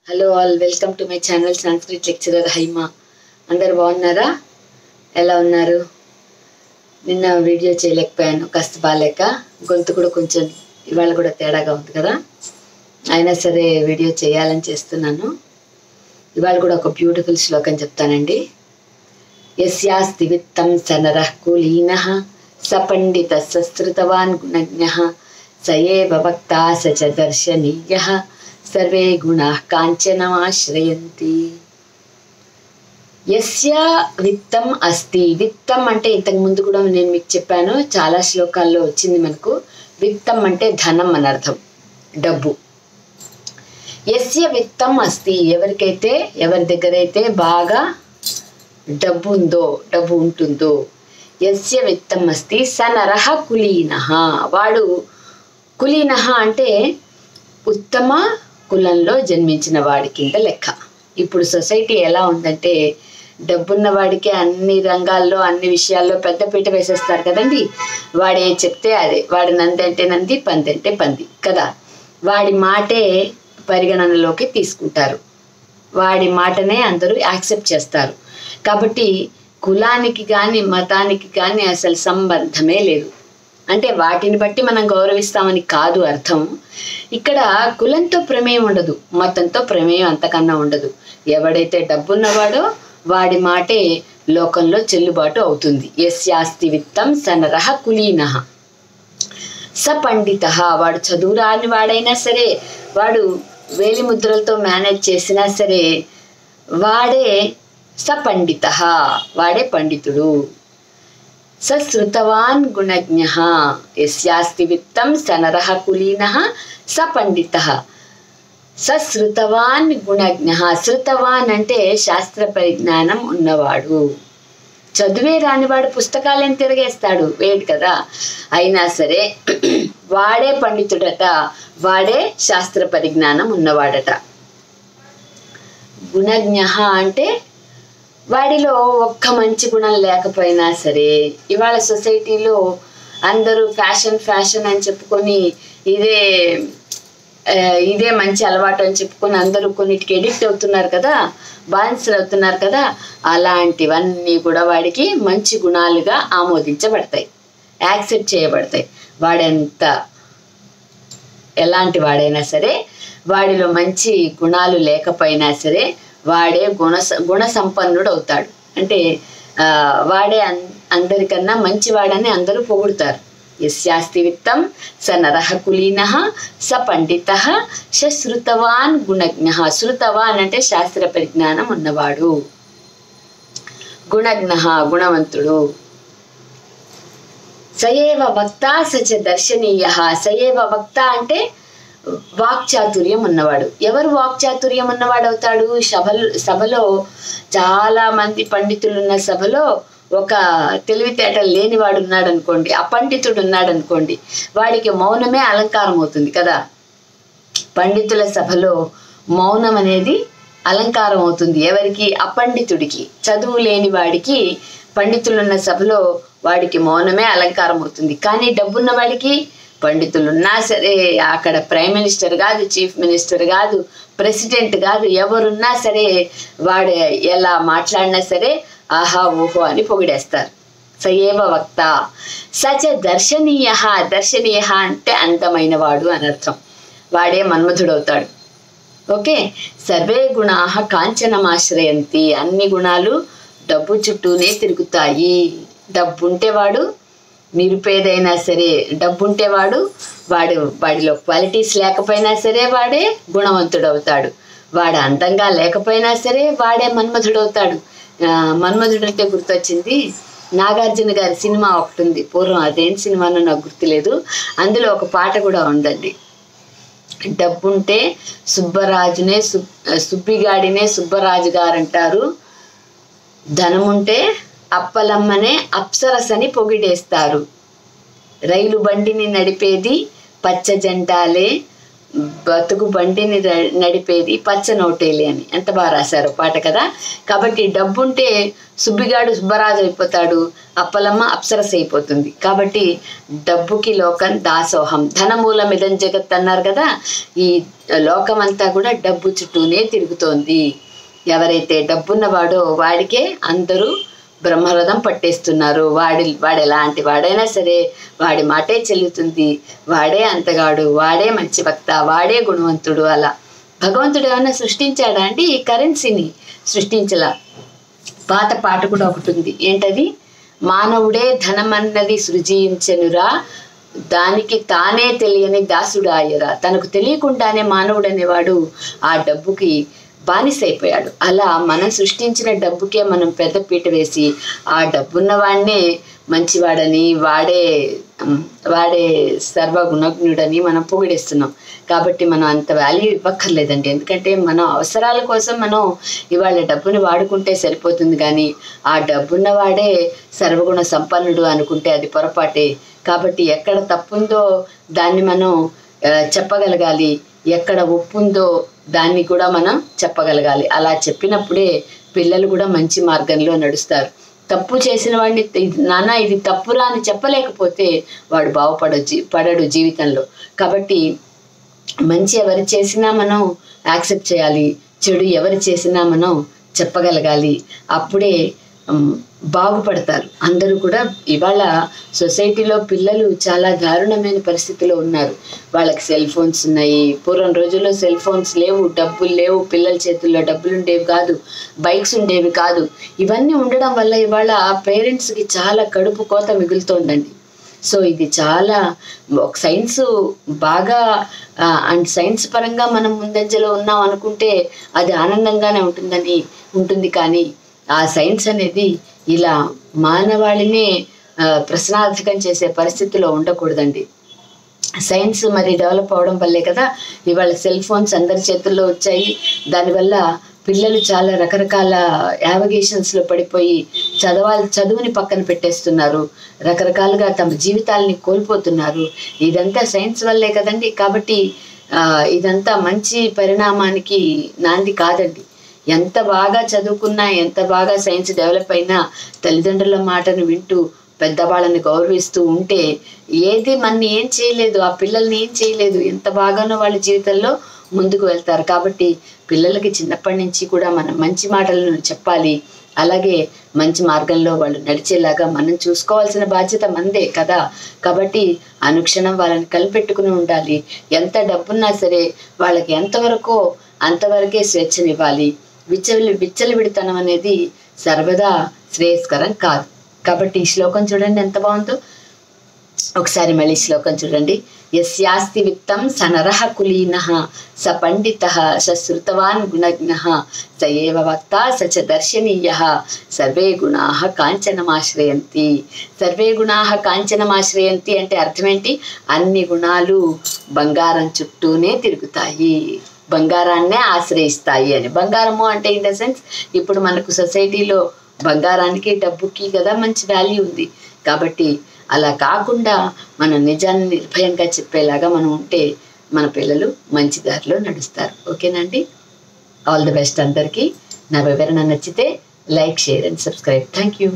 Hello all, welcome to my channel Sanskrit lecturer Haima. అందరు బాగున్నారా? ఎలా ఉన్నారు? నిన్న వీడియో చేయలేకపోయాను, కాస్త బాగాలేక. గొంతు కూడా కొంచెం ఇవాళ కూడా తేడాగా ఉంది కదా, అయినా సరే వీడియో చేయాలని చేస్తున్నాను. ఇవాళ కూడా ఒక బ్యూటిఫుల్ శ్లోకం చెప్తానండి. యస్యాస్తి విత్తం సనరః కులీనః సపండిత సశ్రుతవాన్ గుణజ్ఞః సయేవ వక్తా స చ దర్శనీయః సర్వే గుణాః కాంచనమాశ్రయంతి. యస్య విత్తం అస్తి. విత్తం అంటే ఇంతకు ముందు కూడా నేను మీకు చెప్పాను, చాలా శ్లోకాల్లో వచ్చింది మనకు. విత్తం అంటే ధనం అని అర్థం, డబ్బు. యస్య విత్తం అస్తి, ఎవరి దగ్గర అయితే బాగా డబ్బు ఉందో, డబ్బు ఉంటుందో. యస్య విత్తం అస్తి స నరః కులీనః. వాడు కులీనః అంటే ఉత్తమ కులంలో జన్మించిన వాడి కింద లెక్క. ఇప్పుడు సొసైటీ ఎలా ఉందంటే, డబ్బున్న వాడికి అన్ని రంగాల్లో అన్ని విషయాల్లో పెద్దపీట వేసేస్తారు కదండి. వాడే చెప్తే అదే, వాడి నంది అంటే నంది, పంది అంటే పంది కదా. వాడి మాటే పరిగణనలోకి తీసుకుంటారు, వాడి మాటనే అందరూ యాక్సెప్ట్ చేస్తారు. కాబట్టి కులానికి కానీ మతానికి కానీ అసలు సంబంధమే లేదు. అంటే వాటిని బట్టి మనం గౌరవిస్తామని కాదు అర్థం. ఇక్కడ కులంతో ప్రమేయం ఉండదు, మతంతో ప్రమేయం అంతకన్నా ఉండదు. ఎవడైతే డబ్బున్నవాడో వాడి మాటే లోకంలో చెల్లుబాటు అవుతుంది. యస్యాస్తి విత్తం స నరః కులీనః స పండితః. వాడు చదువు రాని వాడైనా సరే, వాడు వేలి ముద్రలతో మేనేజ్ చేసినా సరే, వాడే స పండితః, వాడే పండితుడు. సశ్రుతవాన్ గుణజ్ఞః. యస్యాస్తి విత్తం స నరః కులీనః స పండితః సశ్రుతవాన్ గుణజ్ఞః. శృతవాన్ అంటే శాస్త్ర పరిజ్ఞానం ఉన్నవాడు. చదువే రానివాడు పుస్తకాలేం తిరగేస్తాడు, వేడు కదా. అయినా సరే వాడే పండితుడట, వాడే శాస్త్ర పరిజ్ఞానం ఉన్నవాడట. గుణజ్ఞః అంటే వాడిలో ఒక్క మంచి గుణం లేకపోయినా సరే, ఇవాళ సొసైటీలో అందరూ ఫ్యాషన్ అని చెప్పుకొని ఇదే మంచి అలవాటు అని చెప్పుకొని అందరూ కొన్నిటికి ఎడిక్ట్ అవుతున్నారు కదా, బానిసలు అవుతున్నారు కదా. అలాంటివన్నీ కూడా వాడికి మంచి గుణాలుగా ఆమోదించబడతాయి, యాక్సెప్ట్ చేయబడతాయి. వాడెంత ఎలాంటి వాడైనా సరే, వాడిలో మంచి గుణాలు లేకపోయినా సరే, వాడే గుణ సంపన్నుడు అవుతాడు. అంటే వాడే అందరికన్నా మంచివాడని అందరూ పొగుడుతారు. యస్యాస్తి విత్తం స నరః కులీనః స పండితః స శృతవాన్ గుణజ్ఞః. శృతవాన్ అంటే శాస్త్ర పరిజ్ఞానం ఉన్నవాడు. గుణజ్ఞః గుణవంతుడు. సయేవ వక్తా స చ దర్శనీయః. సయేవ వక్త అంటే వాక్చాతుర్యం ఉన్నవాడు. ఎవరు వాక్చాతుర్యం ఉన్నవాడు అవుతాడు? సభలో చాలా మంది పండితులున్న సభలో ఒక తెలివితేటలు లేనివాడు ఉన్నాడు అనుకోండి, అపండితుడు ఉన్నాడు అనుకోండి, వాడికి మౌనమే అలంకారం అవుతుంది కదా. పండితుల సభలో మౌనం అనేది అలంకారం అవుతుంది. ఎవరికి? అపండితుడికి, చదువు లేని వాడికి. పండితులున్న సభలో వాడికి మౌనమే అలంకారం అవుతుంది. కానీ డబ్బున్న వాడికి, పండితులున్నా సరే, అక్కడ ప్రైమ్ మినిస్టర్ కాదు, చీఫ్ మినిస్టర్ కాదు, ప్రెసిడెంట్ కాదు, ఎవరున్నా సరే, వాడు ఎలా మాట్లాడినా సరే ఆహా ఓహో అని పొగిడేస్తారు. సయేవ వక్త సచ దర్శనీయ. దర్శనీయ అంటే అందమైన వాడు అని అర్థం. వాడే మన్మధుడవుతాడు. ఓకే. సర్వే గుణాః కాంచనమాశ్రయంతి. అన్ని గుణాలు డబ్బు చుట్టూనే తిరుగుతాయి. డబ్బుంటే వాడు నిరుపేదైనా సరే, డబ్బుంటే వాడిలో క్వాలిటీస్ లేకపోయినా సరే వాడే గుణవంతుడవుతాడు. వాడు అందంగా లేకపోయినా సరే వాడే మన్మధుడవుతాడు. మన్మధుడు అంటే గుర్తొచ్చింది, నాగార్జున గారి సినిమా ఒకటి ఉంది పూర్వం, అదేం సినిమానో నాకు గుర్తులేదు. అందులో ఒక పాట కూడా ఉందండి. డబ్బుంటే సుబ్బరాజునే సుబ్బిగాడినే సుబ్బరాజు గారు అంటారు, ధనముంటే అప్పలమ్మనే అప్సరసని పొగిడేస్తారు, రైలు బండిని నడిపేది పచ్చ జెండాలే బతుకు బండిని నడిపేది పచ్చ నోటేలి అని ఎంత బాగా రాశారు పాట కదా. కాబట్టి డబ్బుంటే సుబ్బిగాడు సుబ్బరాజు అయిపోతాడు, అప్పలమ్మ అప్సరస అయిపోతుంది. కాబట్టి డబ్బుకి లోకం దాసోహం, ధనమూలమిదం జగత్ అన్నారు కదా. ఈ లోకం అంతా కూడా డబ్బు చుట్టూనే తిరుగుతోంది. ఎవరైతే డబ్బున్నవాడో వాడికే అందరూ బ్రహ్మరథం పట్టేస్తున్నారు. వాడు ఎలాంటి వాడైనా సరే వాడి మాటే చెల్లుతుంది, వాడే అంతగాడు, వాడే మంచి వక్త, వాడే గుణవంతుడు. అలా భగవంతుడు ఏమైనా సృష్టించాడా అంటే ఈ కరెన్సీని సృష్టించలా. పాత పాట కూడా ఒకటి ఉంది, ఏంటది? మానవుడే ధనమన్నది సృజించెనురా, దానికి తానే తెలియని దాసుడాయరా. తనకు తెలియకుండానే మానవుడు అనేవాడు ఆ డబ్బుకి బానిసైపోయాడు. అలా మనం సృష్టించిన డబ్బుకే మనం పెద్ద పీట వేసి ఆ డబ్బున్న వాడినే మంచివాడని, వాడే సర్వగుణజ్ఞుడని మనం పొగిడేస్తున్నాం. కాబట్టి మనం అంత వాల్యూ ఇవ్వక్కర్లేదండి. ఎందుకంటే మన అవసరాల కోసం మనం ఇవాళ డబ్బుని వాడుకుంటే సరిపోతుంది, కానీ ఆ డబ్బున్న వాడే సర్వగుణ సంపన్నుడు అనుకుంటే అది పొరపాటే. కాబట్టి ఎక్కడ తప్పుందో దాన్ని మనం చెప్పగలగాలి, ఎక్కడ ఒప్పుందో దాన్ని కూడా మనం చెప్పగలగాలి. అలా చెప్పినప్పుడే పిల్లలు కూడా మంచి మార్గంలో నడుస్తారు. తప్పు చేసిన వాడిని నాన్న ఇది తప్పురా అని చెప్పలేకపోతే వాడు పడడు జీవితంలో. కాబట్టి మంచి ఎవరు చేసినా మనం యాక్సెప్ట్ చేయాలి, చెడు ఎవరు చేసినా మనం చెప్పగలగాలి. అప్పుడే బాగుపడతారు అందరూ కూడా. ఇవాళ సొసైటీలో పిల్లలు చాలా దారుణమైన పరిస్థితిలో ఉన్నారు. వాళ్ళకి సెల్ ఫోన్స్ ఉన్నాయి. పూర్వం రోజుల్లో సెల్ ఫోన్స్ లేవు, డబ్బులు లేవు, పిల్లల చేతుల్లో డబ్బులు ఉండేవి కాదు, బైక్స్ ఉండేవి కాదు. ఇవన్నీ ఉండడం వల్ల ఇవాళ పేరెంట్స్కి చాలా కడుపు కోత మిగులుతోందండి. సో ఇది చాలా ఒక సైన్స్ బాగా అండ్ సైన్స్ పరంగా మనం ముందంజలో ఉన్నాం అనుకుంటే అది ఆనందంగానే ఉంటుంది. కానీ ఆ సైన్స్ అనేది ఇలా మానవాళినే ప్రశ్నార్థకం చేసే పరిస్థితిలో ఉండకూడదండి. సైన్స్ మరి డెవలప్ అవడం వల్లే కదా ఇవాళ సెల్ ఫోన్స్ అందరి చేతుల్లో వచ్చాయి. దానివల్ల పిల్లలు చాలా రకరకాల యావిగేషన్స్లో పడిపోయి చదువుని పక్కన పెట్టేస్తున్నారు, రకరకాలుగా తమ జీవితాలని కోల్పోతున్నారు. ఇదంతా సైన్స్ వల్లే కదండి. కాబట్టి ఇదంతా మంచి పరిణామానికి నాంది కాదండి. ఎంత బాగా చదువుకున్నా, ఎంత బాగా సైన్స్ డెవలప్ అయినా తల్లిదండ్రుల మాటను వింటూ పెద్దవాళ్ళని గౌరవిస్తూ ఉంటే ఏది మనని ఏం చేయలేదు, ఆ పిల్లల్ని ఏం చేయలేదు. ఎంత బాగానో వాళ్ళ జీవితంలో ముందుకు వెళ్తారు. కాబట్టి పిల్లలకి చిన్నప్పటి నుంచి కూడా మనం మంచి మాటలను చెప్పాలి. అలాగే మంచి మార్గంలో వాళ్ళు నడిచేలాగా మనం చూసుకోవాల్సిన బాధ్యత మందే కదా. కాబట్టి అనుక్షణం వాళ్ళని కలిపెట్టుకుని ఉండాలి. ఎంత డబ్బున్నా సరే వాళ్ళకి ఎంతవరకో అంతవరకే స్వేచ్ఛనివ్వాలి. విచ్చలవిడితనం అనేది సర్వదా శ్రేయస్కరం కాదు. కాబట్టి ఈ శ్లోకం చూడండి ఎంత బాగుందో. ఒకసారి మళ్ళీ శ్లోకం చూడండి. యస్యాస్తి విత్తం సనరః కులీనః స పండితః సశ్రుతవాన్ గుణజ్ఞః స ఏవ వక్తా స చ దర్శనీయః సర్వే గుణాః కాంచనమాశ్రయంతి. సర్వే గుణాః కాంచనమాశ్రయంతి అంటే అర్థం ఏంటి? అన్ని గుణాలు బంగారం చుట్టూనే తిరుగుతాయి, బంగారాన్నే ఆశ్రయిస్తాయి అని. బంగారము అంటే ఇన్ ద సెన్స్ ఇప్పుడు మనకు సొసైటీలో బంగారానికి డబ్బుకి కదా మంచి వాల్యూ ఉంది. కాబట్టి అలా కాకుండా మనం నిజాన్ని నిర్భయంగా చెప్పేలాగా మనం ఉంటే మన పిల్లలు మంచి దారిలో నడుస్తారు. ఓకేనండి. ఆల్ ది బెస్ట్ అందరికీ. నా వివరణ నచ్చితే like, share and subscribe. Thank you.